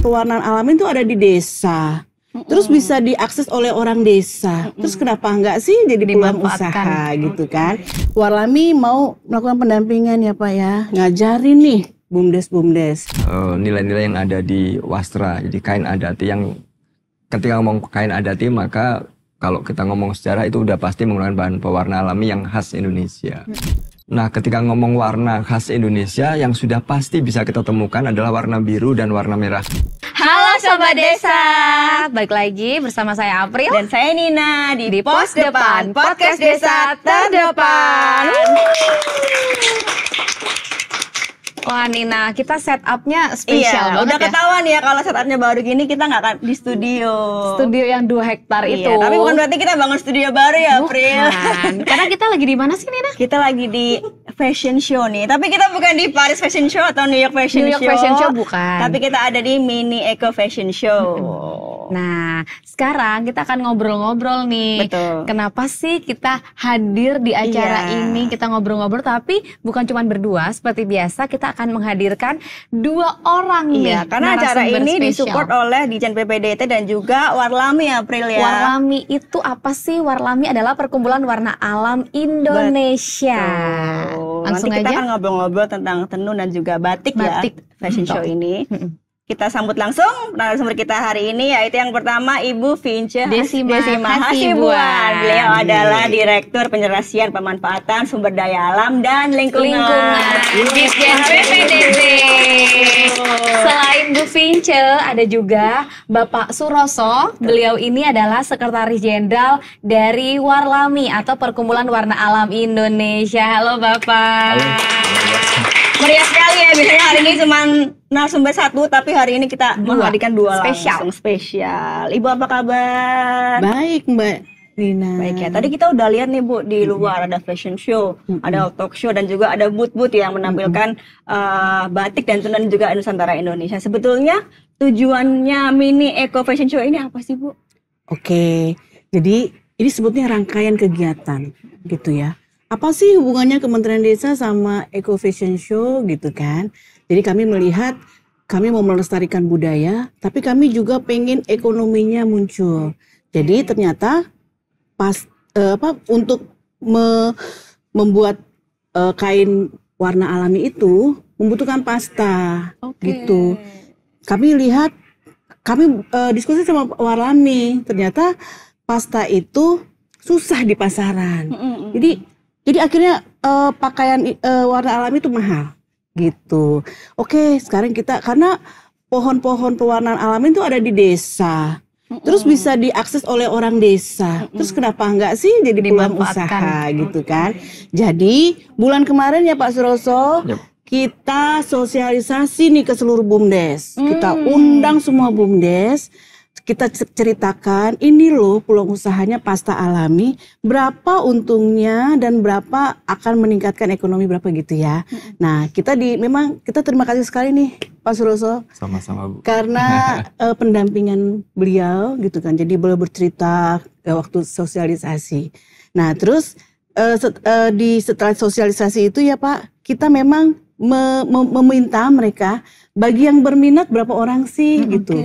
pewarnaan alami itu ada di desa. Terus bisa diakses oleh orang desa. Terus kenapa enggak sih jadi peluang usaha gitu kan? Warlami mau melakukan pendampingan ya Pak ya. Ngajarin nih BUMDes. Nilai-nilai yang ada di wastra, jadi kain adati yang ketika ngomong kain adati maka kalau kita ngomong sejarah itu udah pasti menggunakan bahan pewarna alami yang khas Indonesia. Nah ketika ngomong warna khas Indonesia yang sudah pasti bisa kita temukan adalah warna biru dan warna merah. Halo Sobat Desa, balik lagi bersama saya April dan saya Nina di Pos Depan, Podcast Desa Terdepan. Wah Nina, kita setupnya spesial banget udah ya. ketahuan ya kalau setupnya baru gini kita nggak akan di studio. Studio yang 2 hektar itu. Tapi bukan berarti kita bangun studio baru ya April. Karena kita lagi di mana sih Nina? Kita lagi di fashion show nih. Tapi kita bukan di Paris Fashion Show atau New York Fashion Show. New York Fashion Show bukan. Tapi kita ada di Mini Eco Fashion Show. Nah, sekarang kita akan ngobrol-ngobrol nih. Betul. Kenapa sih kita hadir di acara ini? Kita ngobrol-ngobrol tapi bukan cuma berdua. Seperti biasa kita akan menghadirkan 2 orang nih. Karena acara ini disupport oleh Dijen PPDT dan juga Warlami April ya. Warlami itu apa sih? Warlami adalah Perkumpulan Warna Alam Indonesia. Langsung Nanti kita aja akan ngobrol-ngobrol tentang tenun dan juga batik ya fashion show ini. Kita sambut langsung narasumber kita hari ini, yaitu yang pertama Ibu Vince Desima Hasibuan. Beliau adalah Direktur Penyelesaian Pemanfaatan Sumber Daya Alam dan Lingkungan. Dijen PPDT. Selain Bu Vince, ada juga Bapak Suroso. Beliau ini adalah Sekretaris Jenderal dari Warlami atau Perkumpulan Warna Alam Indonesia. Halo Bapak. Halo. Meriah sekali ya, biasanya hari ini cuma narasumber 1, tapi hari ini kita menghadirkan 2 spesial. Ibu apa kabar? Baik Mbak Nina. Baik ya, tadi kita udah lihat nih Bu, di luar ada fashion show, ada talk show, dan juga ada booth-booth yang menampilkan batik dan tenun juga Nusantara Indonesia. Sebetulnya tujuannya Mini Eco Fashion Show ini apa sih Bu? Oke, jadi ini sebetulnya rangkaian kegiatan gitu ya. Apa sih hubungannya Kementerian Desa sama Eco Fashion Show gitu kan? Jadi kami melihat kami mau melestarikan budaya, tapi kami juga pengen ekonominya muncul. Jadi ternyata untuk membuat kain warna alami itu membutuhkan pasta gitu. Kami lihat, kami diskusi sama Warlami, ternyata pasta itu susah di pasaran. Jadi akhirnya pakaian warna alami itu mahal gitu. Oke, sekarang kita karena pohon-pohon pewarnaan alami itu ada di desa. Terus bisa diakses oleh orang desa. Terus kenapa enggak sih jadi peluang usaha gitu kan? Jadi bulan kemarin ya Pak Suroso, kita sosialisasi nih ke seluruh BUMDes. Kita undang semua BUMDes. Kita ceritakan ini loh peluang usahanya pasta alami, berapa untungnya dan berapa akan meningkatkan ekonomi berapa gitu ya. Nah memang kita terima kasih sekali nih Pak Suroso. Sama-sama Bu. Karena pendampingan beliau gitu kan, jadi beliau bercerita waktu sosialisasi. Nah terus setelah sosialisasi itu ya Pak, kita memang meminta mereka bagi yang berminat berapa orang sih gitu.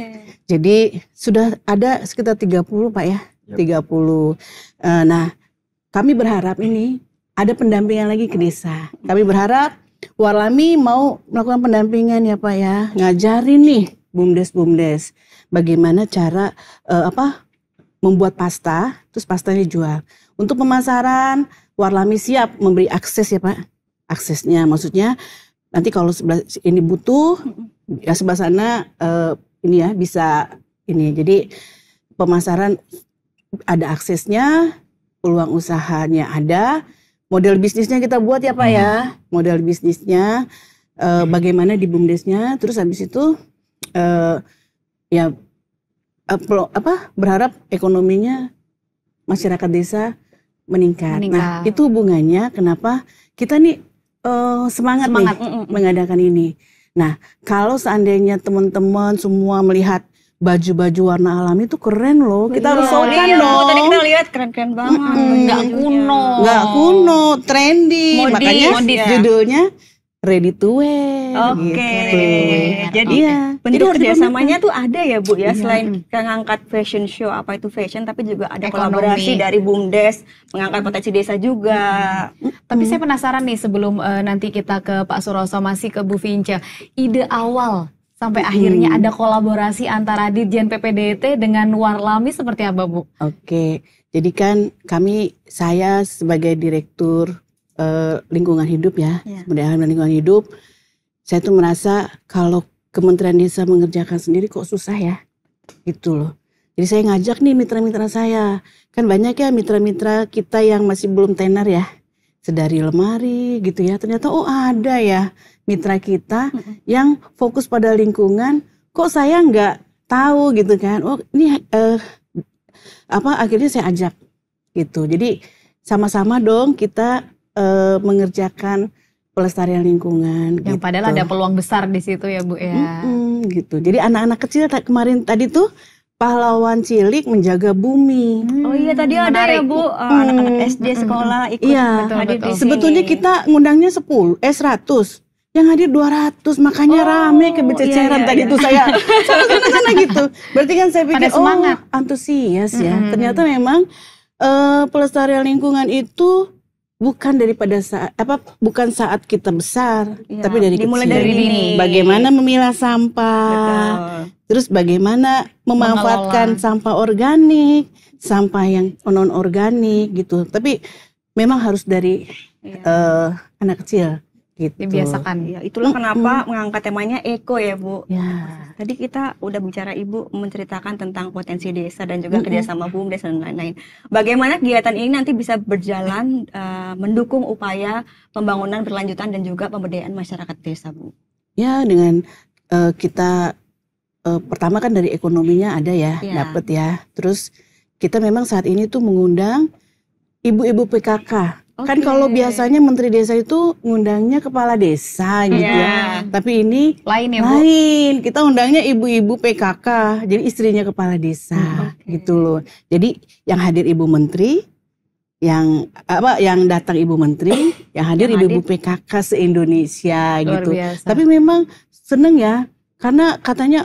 Jadi sudah ada sekitar 30 Pak ya, 30. Nah kami berharap ini ada pendampingan lagi ke desa. Kami berharap Warlami mau melakukan pendampingan ya Pak ya, ngajarin nih BUMDes bagaimana cara membuat pasta, terus pastanya jual. Untuk pemasaran Warlami siap memberi akses ya Pak, aksesnya maksudnya nanti kalau sebelah ini butuh ya sebelah sana ini ya bisa ini. Jadi pemasaran ada aksesnya, peluang usahanya ada, model bisnisnya kita buat ya Pak ya, model bisnisnya bagaimana di BUMDesnya, terus habis itu berharap ekonominya masyarakat desa meningkat. Nah itu hubungannya kenapa kita nih semangat nih mengadakan ini. Nah, kalau seandainya teman-teman semua melihat baju-baju warna alami itu keren loh. Kita harus saukan dong. Tadi kita lihat keren-keren banget. Nggak kuno. Nggak kuno, trendy. Makanya judulnya Ready to Wear. Oke. gitu. Jadi Iya. bentuk harus kerjasamanya tuh ada ya Bu ya, Iya. selain mengangkat fashion show apa itu fashion, tapi juga ada Ekonomi. kolaborasi dari BUMDes, mengangkat potensi desa juga. Tapi saya penasaran nih sebelum nanti kita ke Pak Suroso, masih ke Bu Vince, ide awal sampai akhirnya ada kolaborasi antara Ditjen PPDT dengan Warlami seperti apa Bu? Oke, jadi kan saya sebagai direktur lingkungan hidup ya, Ya. sumber daya alam dan lingkungan hidup, saya tuh merasa kalau Kementerian Desa mengerjakan sendiri kok susah ya, gitu loh. Jadi saya ngajak nih mitra-mitra saya, kan banyak ya mitra-mitra kita yang masih belum tenar ya, sedari lemari gitu ya. Ternyata ada ya mitra kita yang fokus pada lingkungan, kok saya nggak tahu gitu kan? Oh ini akhirnya saya ajak gitu. Jadi sama-sama dong kita mengerjakan pelestarian lingkungan. Yang gitu. padahal ada peluang besar di situ ya Bu ya. Gitu. Jadi anak-anak kecil kemarin tadi tuh pahlawan cilik menjaga bumi. Oh iya tadi ada ya menarik. Bu, anak-anak SD sekolah ikut Iya, hadir di sini. Sebetulnya kita ngundangnya 100. Yang hadir 200, makanya rame kebececeran iya, tadi iya. tuh saya karena gitu. Berarti kan saya pikir Pada semangat. Antusias ya. Ternyata memang pelestarian lingkungan itu bukan bukan saat kita besar, Iya, tapi dari dimulai kecil. dari dini. Bagaimana memilah sampah, Betul. terus bagaimana memanfaatkan sampah organik, sampah yang non organik gitu. Tapi memang harus dari anak kecil gitu. Dibiasakan. Iya, itulah kenapa mengangkat temanya eko ya Bu. Ya. Tadi kita udah bicara Ibu menceritakan tentang potensi desa dan juga kerjasama BUMDes dan lain-lain. Bagaimana kegiatan ini nanti bisa berjalan mendukung upaya pembangunan berlanjutan dan juga pemberdayaan masyarakat desa Bu? Ya dengan kita pertama kan dari ekonominya ada ya, Iya. dapat ya. Terus kita memang saat ini tuh mengundang ibu-ibu PKK. Kan Oke. kalau biasanya menteri desa itu ngundangnya kepala desa gitu ya. Tapi ini Lain ya Bu? lain, kita undangnya ibu-ibu PKK, jadi istrinya kepala desa gitu loh. Jadi yang hadir ibu menteri, yang datang ibu menteri, yang hadir ibu-ibu PKK se-Indonesia Luar gitu. biasa. Tapi memang seneng ya, karena katanya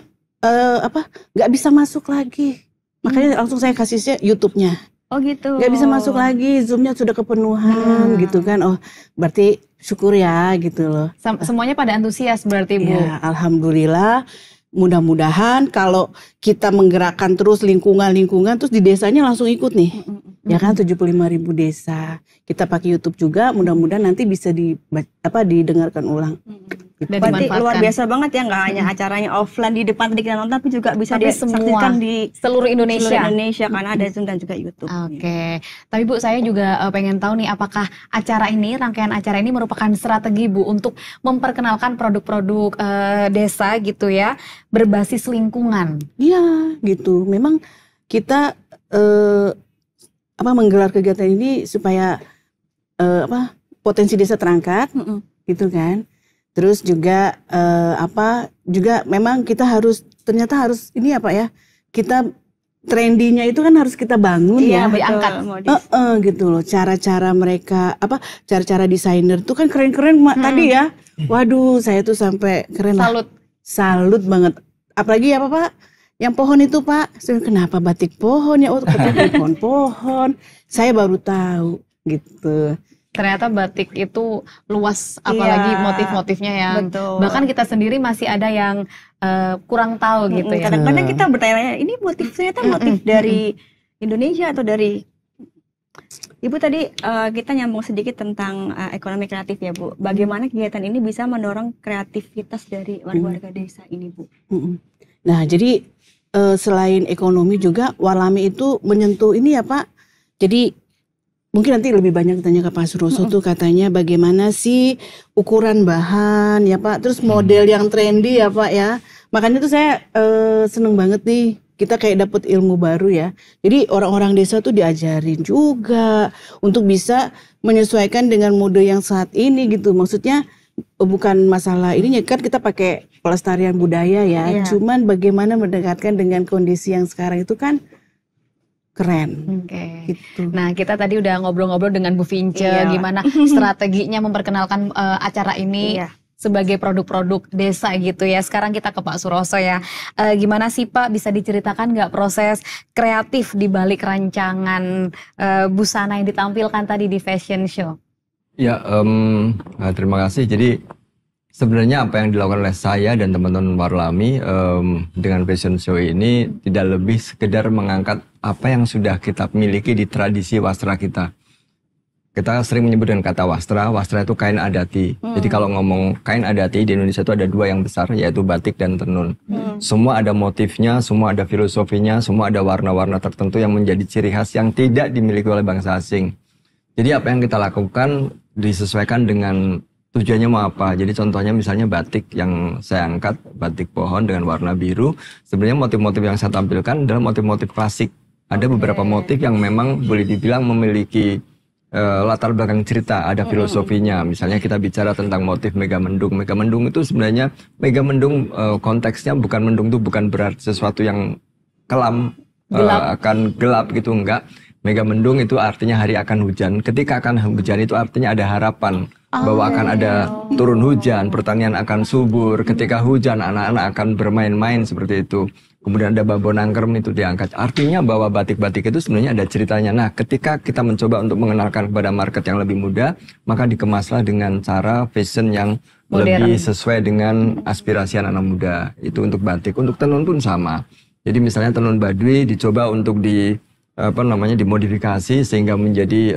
nggak bisa masuk lagi, makanya langsung saya kasih YouTube-nya. Oh gitu. Nggak bisa masuk lagi, Zoom-nya sudah kepenuhan gitu kan. Oh berarti syukur ya gitu loh. Semuanya pada antusias berarti Bu? Ya, alhamdulillah. Mudah-mudahan kalau kita menggerakkan terus lingkungan terus di desanya langsung ikut nih. Ya kan 75.000 desa. Kita pakai YouTube juga, mudah-mudahan nanti bisa didengarkan ulang. Dan Berarti dimanfaatkan. luar biasa banget ya, nggak hanya acaranya offline di depan tadi kita nonton, tapi juga bisa Tapi disaksikan di seluruh Indonesia. seluruh Indonesia karena ada Zoom dan juga YouTube. Oke, tapi Bu saya juga pengen tahu nih apakah rangkaian acara ini merupakan strategi Bu untuk memperkenalkan produk-produk desa gitu ya berbasis lingkungan. Iya, gitu. Memang kita menggelar kegiatan ini supaya potensi desa terangkat, gitu kan. Terus juga juga memang kita ternyata harus ini kita trendinya itu kan harus kita bangun ya. diangkat. Gitu loh. Cara-cara mereka cara-cara desainer tuh kan keren-keren tadi ya. Waduh, saya tuh sampai keren lah. Salut banget. Apalagi Pak? Yang pohon itu Pak, kenapa batik pohon ya? Oh, batik pohon. Saya baru tahu gitu. Ternyata batik itu luas, apalagi motif-motifnya yang bahkan kita sendiri masih ada yang kurang tahu gitu ya. Kadang-kadang kita bertanya, ini ternyata motif dari Indonesia atau dari Ibu tadi kita nyambung sedikit tentang ekonomi kreatif ya Bu. Bagaimana kegiatan ini bisa mendorong kreativitas dari warga desa ini Bu? Nah jadi selain ekonomi juga Warlami itu menyentuh ini ya Pak. Jadi mungkin nanti lebih banyak tanya ke Pak Suroso tuh katanya bagaimana sih ukuran bahan ya Pak. Terus model yang trendy ya Pak ya. Makanya tuh saya seneng banget nih. Kita kayak dapat ilmu baru ya. Jadi orang-orang desa tuh diajarin juga untuk bisa menyesuaikan dengan mode yang saat ini gitu. Maksudnya bukan masalah ininya kan kita pakai pelestarian budaya ya. Cuman bagaimana mendekatkan dengan kondisi yang sekarang itu kan keren. Oke. Gitu. Nah kita tadi udah ngobrol-ngobrol dengan Bu Vince gimana strateginya memperkenalkan acara ini. sebagai produk-produk desa gitu ya. Sekarang kita ke Pak Suroso ya. Gimana sih Pak, bisa diceritakan nggak proses kreatif di balik rancangan busana yang ditampilkan tadi di fashion show? Ya, terima kasih. Jadi sebenarnya apa yang dilakukan oleh saya dan teman-teman Warlami dengan fashion show ini tidak lebih sekedar mengangkat apa yang sudah kita miliki di tradisi wastra kita. Kita sering menyebut dengan kata wastra itu kain adati. Jadi kalau ngomong kain adati di Indonesia itu ada dua yang besar, yaitu batik dan tenun. Semua ada motifnya, semua ada filosofinya, semua ada warna-warna tertentu yang menjadi ciri khas yang tidak dimiliki oleh bangsa asing. Jadi apa yang kita lakukan disesuaikan dengan tujuannya mau apa. Jadi contohnya misalnya batik yang saya angkat, batik pohon dengan warna biru. Sebenarnya motif-motif yang saya tampilkan adalah motif-motif klasik. Ada beberapa motif yang memang boleh dibilang memiliki latar belakang cerita, ada filosofinya. Misalnya kita bicara tentang motif Megamendung. Megamendung itu sebenarnya Megamendung konteksnya bukan mendung itu bukan berarti sesuatu yang kelam, akan gelap gitu, enggak. Megamendung itu artinya hari akan hujan. Ketika akan hujan itu artinya ada harapan bahwa akan ada turun hujan, pertanian akan subur. Ketika hujan anak-anak akan bermain-main seperti itu. Kemudian ada babon angkrem itu diangkat. Artinya bahwa batik-batik itu sebenarnya ada ceritanya. Nah, ketika kita mencoba untuk mengenalkan kepada market yang lebih muda, maka dikemaslah dengan cara fashion yang lebih sesuai dengan aspirasi anak-anak muda. Itu untuk batik. Untuk tenun pun sama. Jadi misalnya tenun Baduy dicoba untuk dimodifikasi sehingga menjadi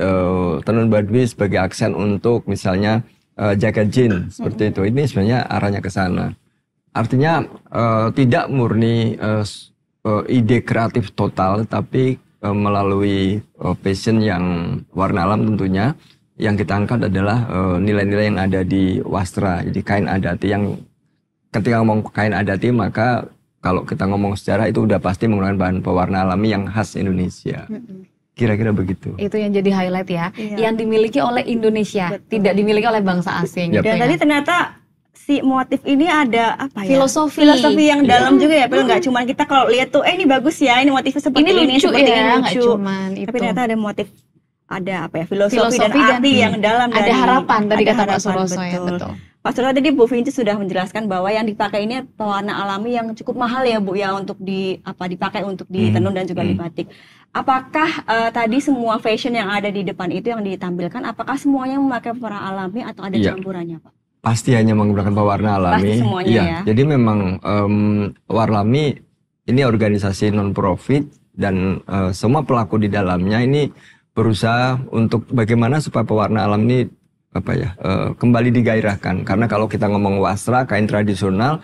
tenun Baduy sebagai aksen untuk misalnya jaket jeans seperti itu. Ini sebenarnya arahnya ke sana. Artinya tidak murni ide kreatif total, tapi melalui fashion yang warna alam tentunya, yang kita angkat adalah nilai-nilai yang ada di wastra, jadi kain adati. Yang ketika ngomong kain adati, maka kalau kita ngomong sejarah itu udah pasti menggunakan bahan pewarna alami yang khas Indonesia. Kira-kira begitu. Itu yang jadi highlight ya, yang dimiliki oleh Indonesia, tidak dimiliki oleh bangsa asing. Dan tadi ternyata si motif ini ada apa ya? Filosofi yang dalam juga ya, padahal nggak cuma kita kalau lihat tuh, ini bagus ya, ini motifnya seperti ini, lucu seperti ya, ini lucu. Cuman itu. Tapi ternyata ada motif, ada apa ya, filosofi dan arti yang dalam. Ada harapan tadi kata Pak Suroso ya, betul. betul. Pak Suroso tadi Bu Vinci sudah menjelaskan bahwa yang dipakai ini pewarna alami yang cukup mahal ya Bu ya, untuk dipakai untuk di tenun dan juga di batik. Apakah tadi semua fashion yang ada di depan itu yang ditampilkan, apakah semuanya memakai pewarna alami atau ada campurannya Pak? Pasti hanya menggunakan pewarna alami. Pasti semuanya ya. Jadi memang Warlami ini organisasi non-profit dan semua pelaku di dalamnya ini berusaha untuk bagaimana supaya pewarna alam ini kembali digairahkan. Karena kalau kita ngomong wastra, kain tradisional,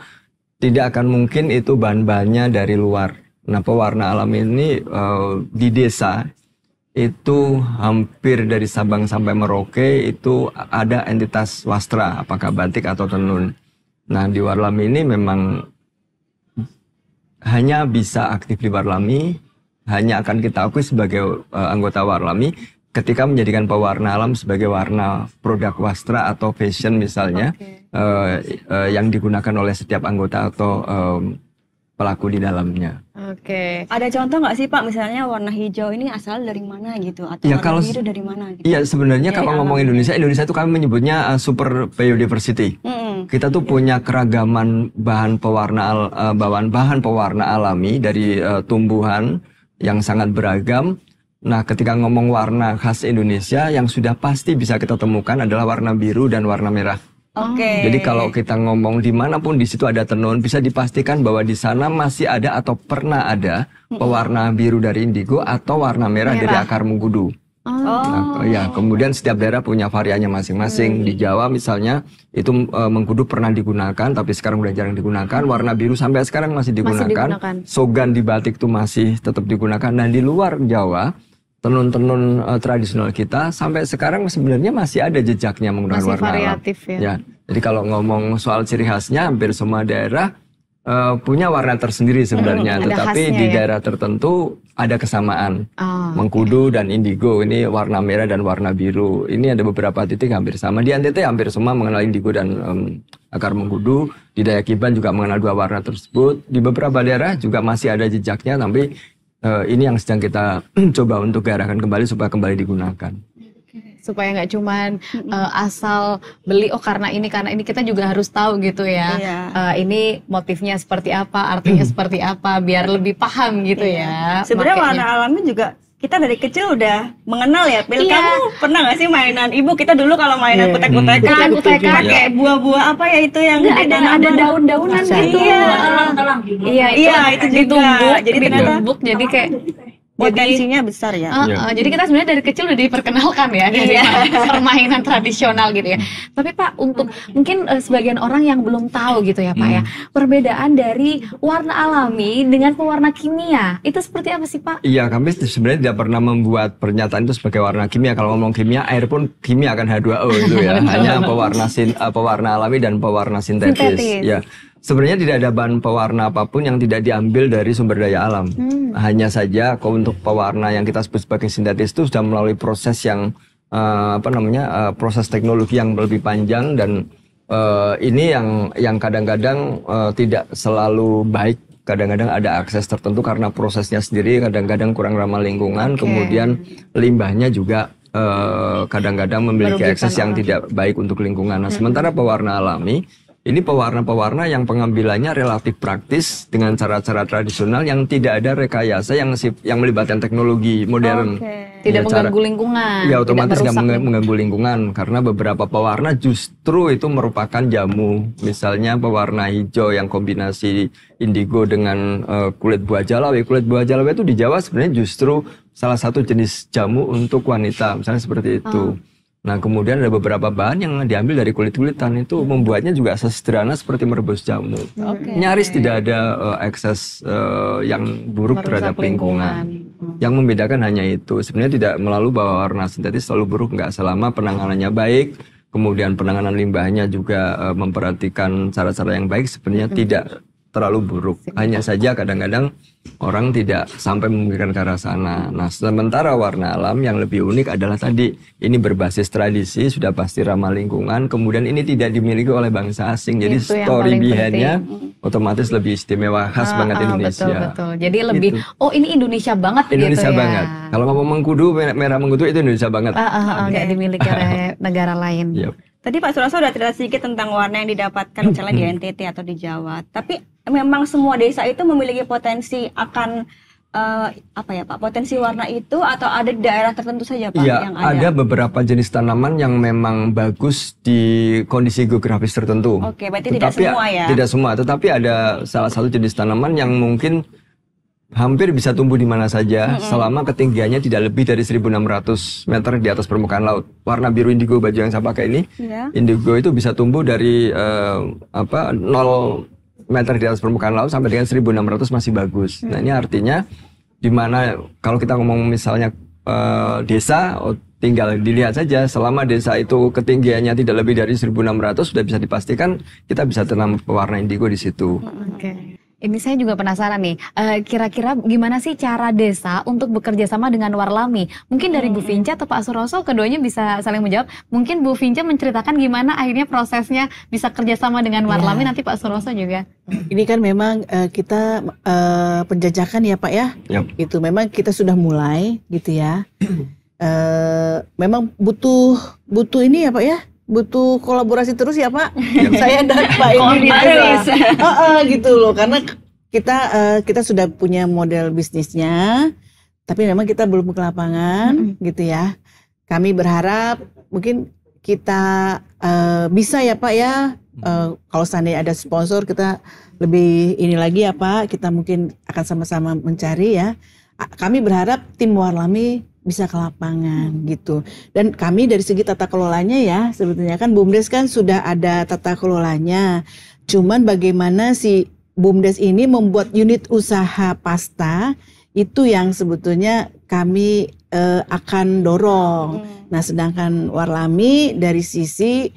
tidak akan mungkin itu bahan-bahannya dari luar. Nah, pewarna alam ini di desa itu hampir dari Sabang sampai Merauke itu ada entitas wastra, apakah batik atau tenun. Nah, di Warlami ini memang hanya bisa aktif di Warlami, hanya akan kita akui sebagai anggota Warlami ketika menjadikan pewarna alam sebagai warna produk wastra atau fashion misalnya, yang digunakan oleh setiap anggota atau pelaku di dalamnya. Ada contoh nggak sih Pak, misalnya warna hijau ini asal dari mana gitu, atau ya, warna biru dari mana gitu? Iya, sebenarnya kalau ngomong Indonesia itu kami menyebutnya super biodiversity. Kita tuh punya keragaman bahan pewarna alami dari tumbuhan yang sangat beragam. Nah, ketika ngomong warna khas Indonesia yang sudah pasti bisa kita temukan adalah warna biru dan warna merah. Jadi kalau kita ngomong dimanapun di situ ada tenun, bisa dipastikan bahwa di sana masih ada atau pernah ada pewarna biru dari indigo atau warna merah dari akar mengkudu. Nah, kemudian setiap daerah punya variannya masing-masing. Di Jawa misalnya itu mengkudu pernah digunakan, tapi sekarang udah jarang digunakan. Warna biru sampai sekarang masih digunakan. Sogan di batik itu masih tetap digunakan. Dan di luar Jawa, tenun-tenun tradisional kita sampai sekarang sebenarnya masih ada jejaknya menggunakan warna variatif alam. Ya. Jadi kalau ngomong soal ciri khasnya, hampir semua daerah punya warna tersendiri sebenarnya, tetapi di daerah tertentu ada kesamaan. Mengkudu dan indigo ini warna merah dan warna biru. Ini ada beberapa titik hampir sama. Di NTT hampir semua mengenal indigo dan akar mengkudu. Di Dayakiban juga mengenal dua warna tersebut. Di beberapa daerah juga masih ada jejaknya, tapi ini yang sedang kita coba untuk garahkan kembali supaya kembali digunakan. supaya nggak cuman asal beli karena ini kita juga harus tahu gitu ya. Ini motifnya seperti apa, artinya seperti apa, biar lebih paham gitu ya. Sebenarnya warna alami juga kita dari kecil udah mengenal ya. Kamu pernah gak sih mainan ibu kita dulu kalau mainan kutek-kutekan pakai buah-buah apa ya itu yang ada daun-daunan gitu. Iya, itu juga. Jadi ternyata jadi kayak potensinya besar ya. Jadi kita sebenarnya dari kecil udah diperkenalkan ya dari permainan tradisional gitu ya. Tapi Pak, untuk mungkin sebagian orang yang belum tahu gitu ya Pak ya, perbedaan dari warna alami dengan pewarna kimia itu seperti apa sih Pak? Iya, kami sebenarnya tidak pernah membuat pernyataan itu sebagai warna kimia. Kalau ngomong kimia, air pun kimia kan H2O itu ya. Hanya pewarna alami dan pewarna sintetis. Ya. Sebenarnya tidak ada bahan pewarna apapun yang tidak diambil dari sumber daya alam. Hanya saja untuk pewarna yang kita sebut sebagai sintetis itu sudah melalui proses yang proses teknologi yang lebih panjang, dan ini yang kadang-kadang tidak selalu baik. Kadang-kadang ada akses tertentu karena prosesnya sendiri kadang-kadang kurang ramah lingkungan. Kemudian limbahnya juga kadang-kadang memiliki akses yang tidak baik untuk lingkungan. Nah, sementara pewarna alami ini pewarna-pewarna yang pengambilannya relatif praktis dengan cara-cara tradisional yang tidak ada rekayasa yang melibatkan teknologi modern. Tidak mengganggu lingkungan. Ya, otomatis tidak mengganggu lingkungan karena beberapa pewarna justru itu merupakan jamu. Misalnya pewarna hijau yang kombinasi indigo dengan kulit buah jalawi. Kulit buah jalawi itu di Jawa sebenarnya justru salah satu jenis jamu untuk wanita, misalnya seperti itu. Nah, kemudian ada beberapa bahan yang diambil dari kulit-kulitan, itu membuatnya juga sesederhana seperti merebus jamu. Nyaris tidak ada ekses yang buruk terhadap lingkungan. Yang membedakan hanya itu. Sebenarnya tidak melalui bahwa warna sintetis selalu buruk, nggak, selama penanganannya baik, kemudian penanganan limbahnya juga memperhatikan cara-cara yang baik, sebenarnya tidak terlalu buruk. Hanya saja kadang-kadang orang tidak sampai memikirkan ke arah sana. Nah, sementara warna alam yang lebih unik adalah tadi, ini berbasis tradisi, sudah pasti ramah lingkungan, kemudian ini tidak dimiliki oleh bangsa asing. Jadi story behind-nya otomatis lebih istimewa, khas banget Indonesia. Betul. Jadi lebih, ini Indonesia banget Indonesia gitu banget. Kalau ngomong mengkudu, merah mengkudu itu Indonesia banget. Nggak dimiliki oleh negara lain. Tadi Pak Suroso sudah cerita sedikit tentang warna yang didapatkan misalnya di NTT atau di Jawa. Tapi memang semua desa itu memiliki potensi akan potensi warna itu, atau ada di daerah tertentu saja Pak yang ada? Ada beberapa jenis tanaman yang memang bagus di kondisi geografis tertentu. Berarti tidak semua ya? Tidak semua, tetapi ada salah satu jenis tanaman yang mungkin hampir bisa tumbuh di mana saja selama ketinggiannya tidak lebih dari 1.600 meter di atas permukaan laut. Warna biru indigo baju yang saya pakai ini, indigo itu bisa tumbuh dari 0 meter di atas permukaan laut sampai dengan 1.600 masih bagus. Nah, ini artinya di mana kalau kita ngomong misalnya desa, tinggal dilihat saja selama desa itu ketinggiannya tidak lebih dari 1.600 sudah bisa dipastikan kita bisa tanam pewarna indigo di situ. Ini saya juga penasaran nih, kira-kira gimana sih cara desa untuk bekerja sama dengan Warlami? Mungkin dari Bu Vinca atau Pak Suroso, keduanya bisa saling menjawab. Mungkin Bu Vinca menceritakan gimana akhirnya prosesnya bisa kerjasama dengan Warlami, nanti Pak Suroso juga. Ini kan memang kita penjajakan ya Pak ya, gitu. Memang kita sudah mulai gitu ya. Memang butuh ini ya Pak ya. Butuh kolaborasi terus ya Pak. Saya dan Pak ini gitu loh, karena kita sudah punya model bisnisnya, tapi memang kita belum ke lapangan gitu ya. Kami berharap mungkin kita bisa ya Pak ya, kalau seandainya ada sponsor kita lebih ini lagi ya Pak, kita mungkin akan sama-sama mencari ya. Kami berharap tim Warlami bisa ke lapangan gitu. Dan kami dari segi tata kelolanya ya, sebetulnya kan BUMDes kan sudah ada tata kelolanya. Cuman bagaimana si BUMDes ini membuat unit usaha pasta itu yang sebetulnya kami akan dorong. Nah, sedangkan Warlami dari sisi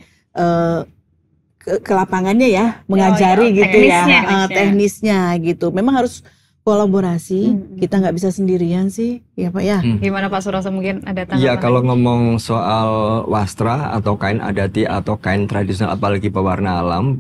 ke lapangannya ya, mengajari gitu ya, teknisnya gitu. Memang harus kolaborasi, kita nggak bisa sendirian sih, ya Pak ya. Gimana Pak Suroso, mungkin ada tanggapan? Iya, kalau ngomong soal wastra atau kain adati atau kain tradisional, apalagi pewarna alam,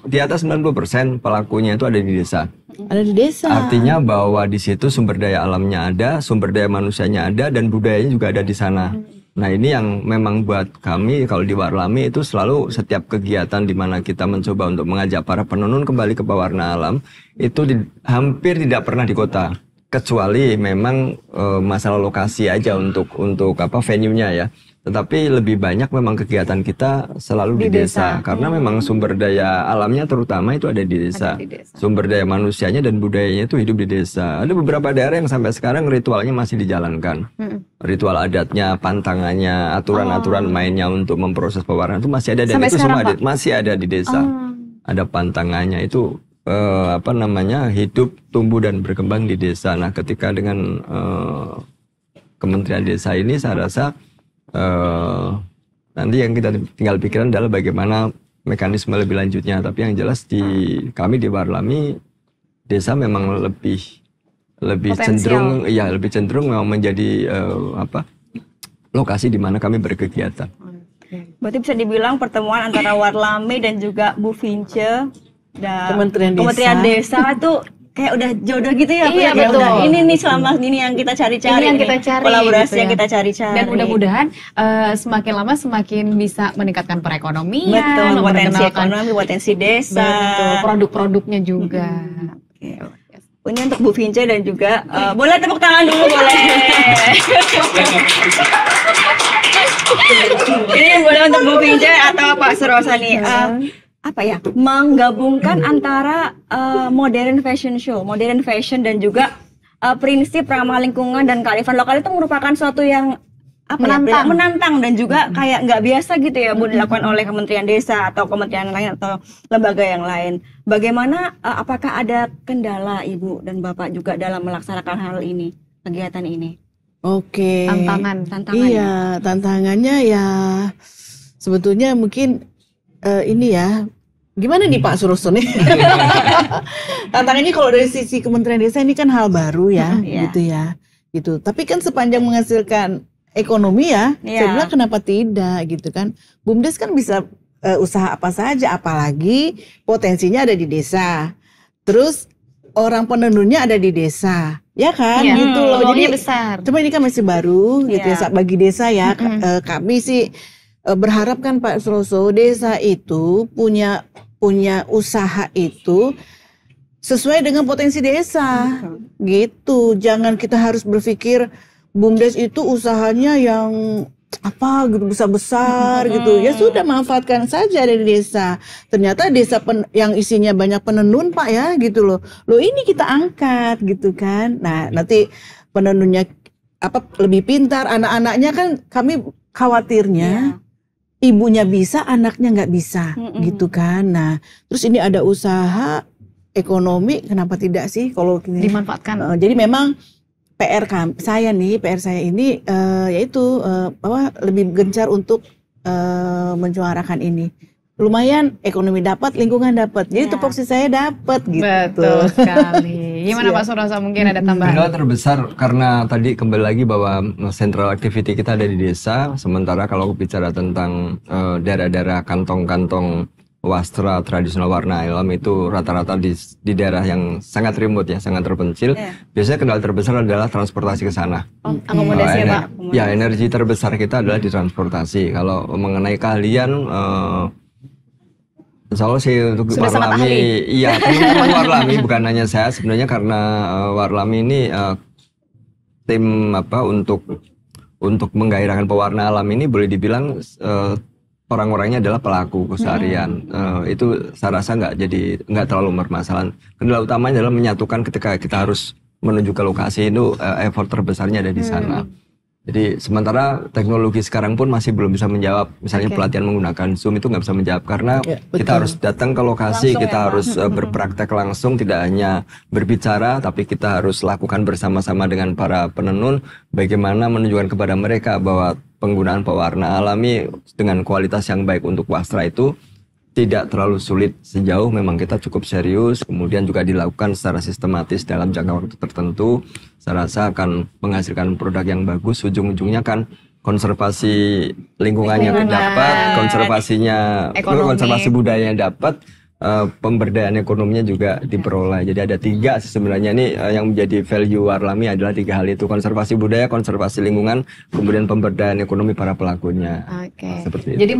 di atas 90% pelakunya itu ada di desa. Ada di desa. Artinya bahwa di situ sumber daya alamnya ada, sumber daya manusianya ada, dan budayanya juga ada di sana. Nah ini yang memang buat kami kalau di Warlami itu selalu setiap kegiatan di mana kita mencoba untuk mengajak para penenun kembali ke pewarna alam itu hampir tidak pernah di kota, kecuali memang masalah lokasi aja untuk apa venue-nya ya. Tetapi lebih banyak memang kegiatan kita selalu di desa karena memang sumber daya alamnya terutama itu ada di desa. Sumber daya manusianya dan budayanya itu hidup di desa. Ada beberapa daerah yang sampai sekarang ritualnya masih dijalankan. Ritual adatnya, pantangannya, aturan-aturan mainnya untuk memproses pewarnaan itu masih ada dan sampai itu sekarang, semua masih ada di desa. Ada pantangannya itu apa namanya hidup, tumbuh dan berkembang di desa. Nah, ketika dengan Kementerian Desa ini saya rasa nanti yang kita tinggal pikiran adalah bagaimana mekanisme lebih lanjutnya. Tapi yang jelas kami di Warlami desa memang lebih cenderung memang menjadi lokasi di mana kami berkegiatan. Berarti bisa dibilang pertemuan antara Warlami dan juga Bu Vince dan Kementerian Desa itu kayak udah jodoh gitu ya. Iya, betul. Udah, ini nih selama ini yang kita cari-cari. Ini yang kita cari. Kolaborasi gitu yang kita cari-cari. Dan mudah-mudahan semakin lama semakin bisa meningkatkan perekonomian. Betul, potensi memperkenalkan ekonomi, potensi desa. betul, produk-produknya juga. Oke. Ini untuk Bu Vince dan juga boleh tepuk tangan dulu boleh. Ini boleh untuk Bu Vince atau Pak Suroso nih. Apa ya, menggabungkan antara modern fashion show, modern fashion dan juga prinsip ramah lingkungan dan kearifan lokal itu merupakan suatu yang menantang dan juga kayak nggak biasa gitu ya Bu dilakukan oleh Kementerian Desa atau kementerian lain atau lembaga yang lain. Bagaimana apakah ada kendala Ibu dan Bapak juga dalam melaksanakan hal ini, kegiatan ini? Oke. Tantangannya. Iya, tantangannya ya sebetulnya mungkin ini ya. Gimana nih Pak Suroso nih? Tantangannya kalau dari sisi Kementerian Desa ini kan hal baru ya, gitu ya. Gitu. Tapi kan sepanjang menghasilkan ekonomi ya, saya bilang kenapa tidak gitu kan. BUMDes kan bisa usaha apa saja, apalagi potensinya ada di desa. Terus orang penenunnya ada di desa, ya kan? Gitu loh. Jadi besar. Cuma ini kan masih baru gitu ya, bagi desa ya. Kami sih berharap kan Pak Suroso desa itu punya usaha itu sesuai dengan potensi desa gitu. Jangan kita harus berpikir BUMDes itu usahanya yang apa gitu besar-besar gitu. Ya sudah, manfaatkan saja dari desa. Ternyata desa yang isinya banyak penenun Pak ya gitu loh. Loh ini kita angkat gitu kan. Nah, nanti penenunnya lebih pintar, anak-anaknya kan kami khawatirnya ibunya bisa, anaknya nggak bisa, gitu kan. Nah, terus ini ada usaha ekonomi, kenapa tidak sih kalau dimanfaatkan? Jadi memang PR saya ini yaitu bahwa lebih gencar untuk menyuarakan ini. Lumayan ekonomi dapat, lingkungan dapat. Jadi tupoksi saya dapat gitu. Betul sekali. Gimana Pak Suroso, mungkin ada tambahan? Kendala terbesar karena tadi kembali lagi bahwa central activity kita ada di desa, sementara kalau bicara tentang daerah-daerah kantong-kantong wastra tradisional warna alam itu rata-rata di daerah yang sangat remote ya, sangat terpencil. Biasanya kendala terbesar adalah transportasi ke sana. Akomodasi ya Pak? Ya, energi terbesar kita adalah di transportasi. Kalau mengenai keahlian insya Allah sih untuk Warlami, iya teman-teman Warlami bukan hanya saya sebenarnya, karena Warlami ini tim untuk menggairahkan pewarna alam ini boleh dibilang orang-orangnya adalah pelaku keseharian. Itu saya rasa nggak terlalu bermasalah. Kendala utamanya adalah menyatukan ketika kita harus menuju ke lokasi itu, effort terbesarnya ada di sana. Jadi sementara teknologi sekarang pun masih belum bisa menjawab, misalnya pelatihan menggunakan Zoom itu nggak bisa menjawab karena kita harus datang ke lokasi, langsung kita harus berpraktek langsung, tidak hanya berbicara, tapi kita harus lakukan bersama-sama dengan para penenun, bagaimana menunjukkan kepada mereka bahwa penggunaan pewarna alami dengan kualitas yang baik untuk wastra itu tidak terlalu sulit sejauh memang kita cukup serius, kemudian juga dilakukan secara sistematis dalam jangka waktu tertentu. Saya rasa akan menghasilkan produk yang bagus. Ujung-ujungnya kan konservasi lingkungannya dapat, konservasi budayanya dapat, pemberdayaan ekonominya juga diperoleh. Jadi ada 3 sih sebenarnya ini yang menjadi value Warlami adalah 3 hal itu: konservasi budaya, konservasi lingkungan, kemudian pemberdayaan ekonomi para pelakunya. Oke. Seperti itu. Jadi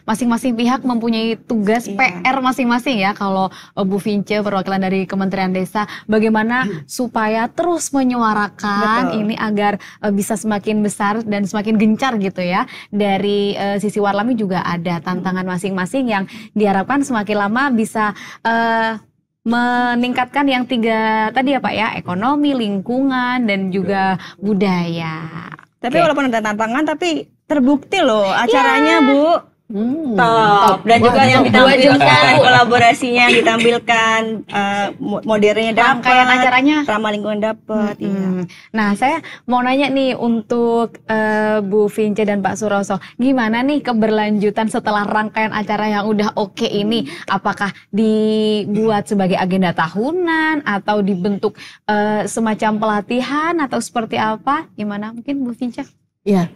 masing-masing pihak mempunyai tugas PR masing-masing ya. Kalau Bu Vince perwakilan dari Kementerian Desa, bagaimana supaya terus menyuarakan ini agar bisa semakin besar dan semakin gencar gitu ya. Dari sisi Warlami juga ada tantangan masing-masing yang diharapkan semakin lama bisa meningkatkan yang 3 tadi ya Pak ya, ekonomi, lingkungan, dan juga budaya. Tapi walaupun ada tantangan, tapi terbukti loh acaranya, Bu. Top. Dan juga yang ditampilkan, kolaborasinya yang ditampilkan, modernnya dapat, rangkaian acaranya ramah lingkungan dapat. Iya. Nah, saya mau nanya nih untuk Bu Vince dan Pak Suroso, gimana nih keberlanjutan setelah rangkaian acara yang udah oke ini? Apakah dibuat sebagai agenda tahunan atau dibentuk semacam pelatihan atau seperti apa? Gimana mungkin Bu Vince? Ya,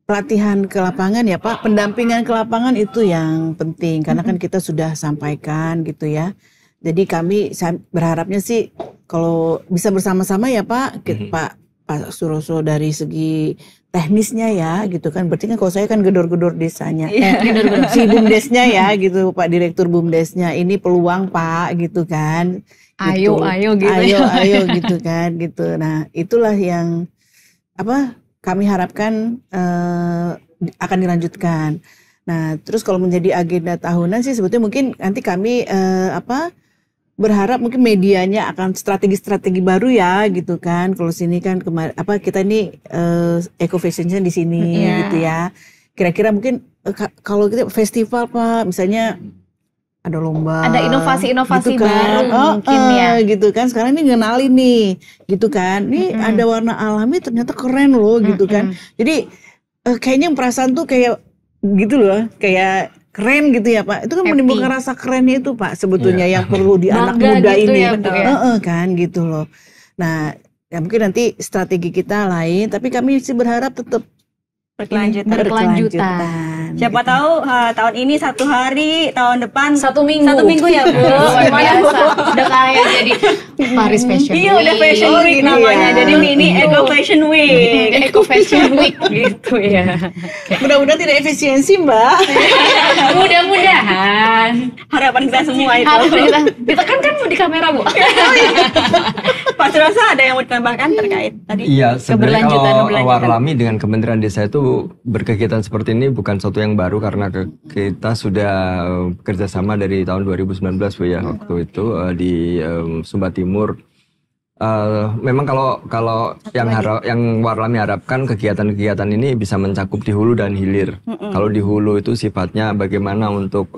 pelatihan ke lapangan ya Pak, pendampingan ke lapangan itu yang penting karena kan kita sudah sampaikan gitu ya. Jadi saya berharapnya sih kalau bisa bersama-sama ya Pak, Pak Suroso dari segi teknisnya ya gitu kan. Berarti kan kalau saya kan gedor-gedor desanya, si BUMDesnya ya gitu, Pak Direktur BUMDesnya, ini peluang Pak gitu kan. Ayo gitu. Ayo gitu kan gitu. Nah itulah yang kami harapkan akan dilanjutkan. Nah, terus kalau menjadi agenda tahunan sih sebetulnya mungkin nanti kami berharap mungkin medianya akan strategi-strategi baru ya gitu kan. Kalau sini kan kita ini eco fashionnya di sini gitu ya. Kira-kira mungkin kalau kita festival Pak, misalnya ada lomba, ada inovasi-inovasi gitu kan. baru mungkin ya gitu kan. Sekarang ini ngenalin nih gitu kan, ini ada warna alami ternyata keren loh gitu kan. Jadi kayaknya perasaan tuh kayak gitu loh, kayak keren gitu ya Pak. Itu kan menimbulkan rasa kerennya itu Pak sebetulnya yang perlu di anak muda gitu ini ya, kan gitu loh. Nah ya mungkin nanti strategi kita lain, tapi kami sih berharap tetap berkelanjutan. Siapa tahu tahun ini 1 hari, tahun depan 1 minggu. 1 minggu ya Bu. Luar biasa. Udah kayak jadi Paris Fashion Week. Iya udah Fashion Week gitu namanya. ya. Jadi ini Eco Fashion Week. Eco Fashion Week gitu ya. Mudah-mudahan tidak efisiensi Mbak. Mudah-mudahan. Harapan kita semua itu. Kita kan di kamera Bu. Pak Suroso ada yang mau ditambahkan terkait tadi? Iya, sebenarnya kalau keberlanjutan. Warlami dengan Kementerian Desa itu berkegiatan seperti ini bukan sesuatu yang baru karena kita sudah kerjasama dari tahun 2019 Bu ya, waktu itu di Sumba Timur. Memang kalau yang Warlami harapkan kegiatan-kegiatan ini bisa mencakup di hulu dan hilir. Kalau di hulu itu sifatnya bagaimana untuk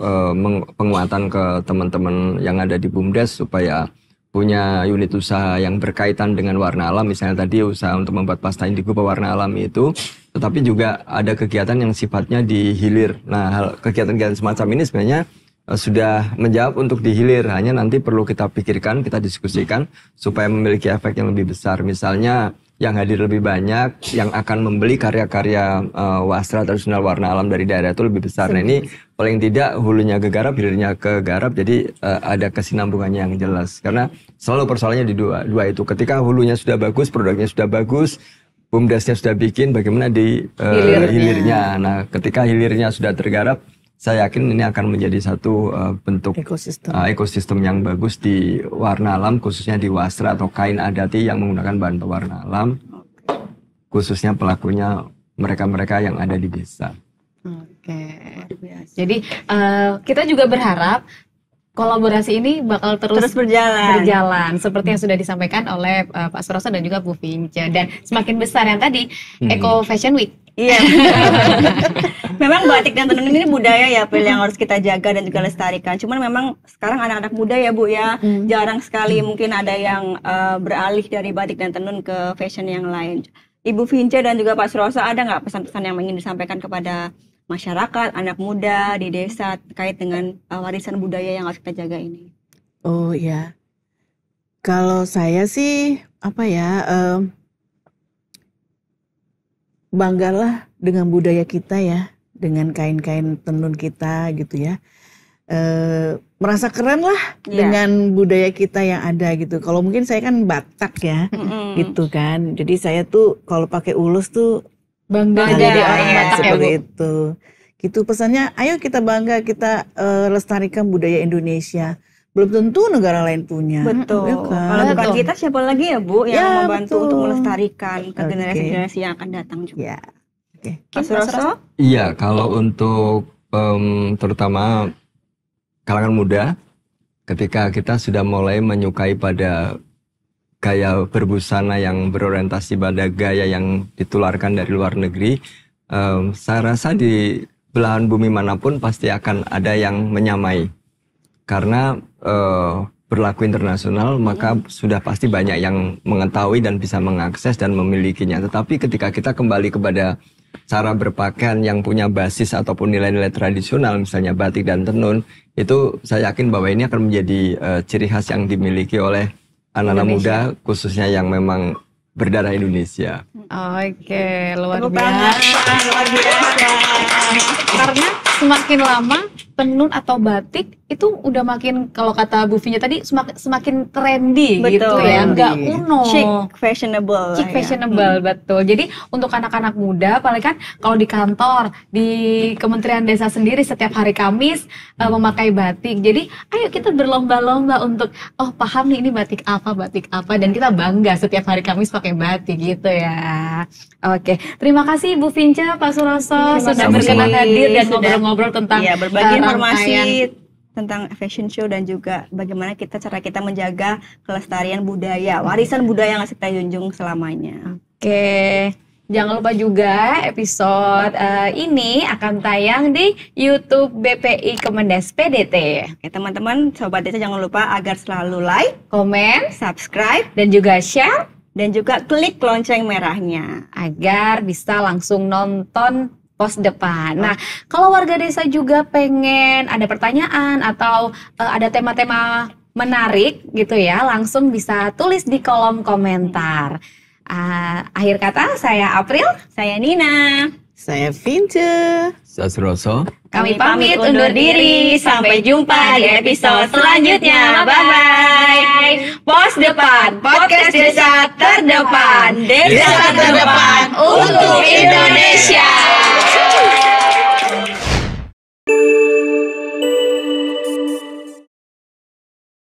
penguatan ke teman-teman yang ada di BUMDes supaya punya unit usaha yang berkaitan dengan warna alam, misalnya tadi usaha untuk membuat pasta indigo berwarna alami itu, tetapi juga ada kegiatan yang sifatnya di hilir. Nah, kegiatan-kegiatan semacam ini sebenarnya sudah menjawab untuk di hilir, hanya nanti perlu kita pikirkan, kita diskusikan supaya memiliki efek yang lebih besar. Misalnya yang hadir lebih banyak, yang akan membeli karya-karya wastra tradisional warna alam dari daerah itu lebih besar. Nah ini paling tidak hulunya kegarap, hilirnya kegarap, jadi ada kesinambungannya yang jelas. Karena selalu persoalannya di dua itu. Ketika hulunya sudah bagus, produknya sudah bagus, BUMDesnya sudah bikin, bagaimana di hilirnya. Nah ketika hilirnya sudah tergarap, saya yakin ini akan menjadi satu bentuk ekosistem yang bagus di warna alam, khususnya di wastra atau kain adati yang menggunakan bahan pewarna alam, khususnya pelakunya mereka-mereka yang ada di desa. Oke. Jadi kita juga berharap kolaborasi ini bakal terus berjalan seperti yang sudah disampaikan oleh Pak Suroso dan juga Bu Vince, dan semakin besar yang tadi Eco Fashion Week. Iya. Memang batik dan tenun ini budaya ya, Pel, yang harus kita jaga dan juga lestarikan. Cuman memang sekarang anak-anak muda ya Bu ya, jarang sekali mungkin ada yang beralih dari batik dan tenun ke fashion yang lain. Ibu Vince dan juga Pak Suroso, ada nggak pesan-pesan yang ingin disampaikan kepada masyarakat, anak muda di desa terkait dengan warisan budaya yang harus kita jaga ini? Oh ya, kalau saya sih banggalah dengan budaya kita ya dengan kain-kain tenun kita gitu ya. Merasa keren lah dengan budaya kita yang ada gitu. Kalau mungkin saya kan Batak ya, gitu kan. Jadi saya tuh kalau pakai ulus tuh Bangga jadi orang ya, Batak ya, seperti Bu. itu. Gitu pesannya, ayo kita bangga, kita lestarikan budaya Indonesia. Belum tentu negara lain punya. Betul. Ya kan? Kalau bukan Betul. kita siapa lagi ya Bu yang Ya, membantu betul. untuk melestarikan ke Oke. generasi-generasi yang akan datang juga. Ya. Oke. Pak Suroso? Iya, kalau untuk terutama kalangan muda, ketika kita sudah mulai menyukai pada gaya berbusana yang berorientasi pada gaya yang ditularkan dari luar negeri, saya rasa di belahan bumi manapun pasti akan ada yang menyamai. Karena berlaku internasional, maka sudah pasti banyak yang mengetahui dan bisa mengakses dan memilikinya. Tetapi ketika kita kembali kepada cara berpakaian yang punya basis ataupun nilai-nilai tradisional, misalnya batik dan tenun, itu saya yakin bahwa ini akan menjadi ciri khas yang dimiliki oleh anak-anak muda, khususnya yang memang berdarah Indonesia. Oke, luar Tepuk biasa. tangan, luar biasa. Karena semakin lama tenun atau batik itu udah makin, kalau kata Bu Vinya tadi, semakin trendy gitu Betul. ya, Trendy. nggak kuno. Chic, fashionable. Chic, lah ya. fashionable, betul. Jadi untuk anak-anak muda, paling kan kalau di kantor, di Kementerian Desa sendiri setiap hari Kamis memakai batik. Jadi ayo kita berlomba-lomba untuk, oh paham nih ini batik apa, dan kita bangga setiap hari Kamis pakai batik gitu ya. Oke, terima kasih Bu Vince, Pak Suroso Terima sudah kasih. berkenan hadir dan Sudah. ngobrol-ngobrol tentang Iya, berbagi informasi rangkaian. tentang fashion show dan juga bagaimana cara kita menjaga kelestarian budaya, warisan budaya yang harus kita junjung selamanya. Oke, jangan lupa juga episode ini akan tayang di YouTube BPI Kemendes PDT. Oke, teman-teman, sobat desa jangan lupa agar selalu like, Komen subscribe, dan juga share dan juga klik lonceng merahnya. agar bisa langsung nonton pos depan. Nah, kalau warga desa juga pengen ada pertanyaan atau ada tema-tema menarik gitu ya, langsung bisa tulis di kolom komentar. Akhir kata, saya April. Saya Nina. Saya Vince. Saya Suroso. Kami pamit undur diri. Sampai jumpa di episode selanjutnya. Bye-bye. Pos Depan, podcast desa terdepan. Desa terdepan, unggul.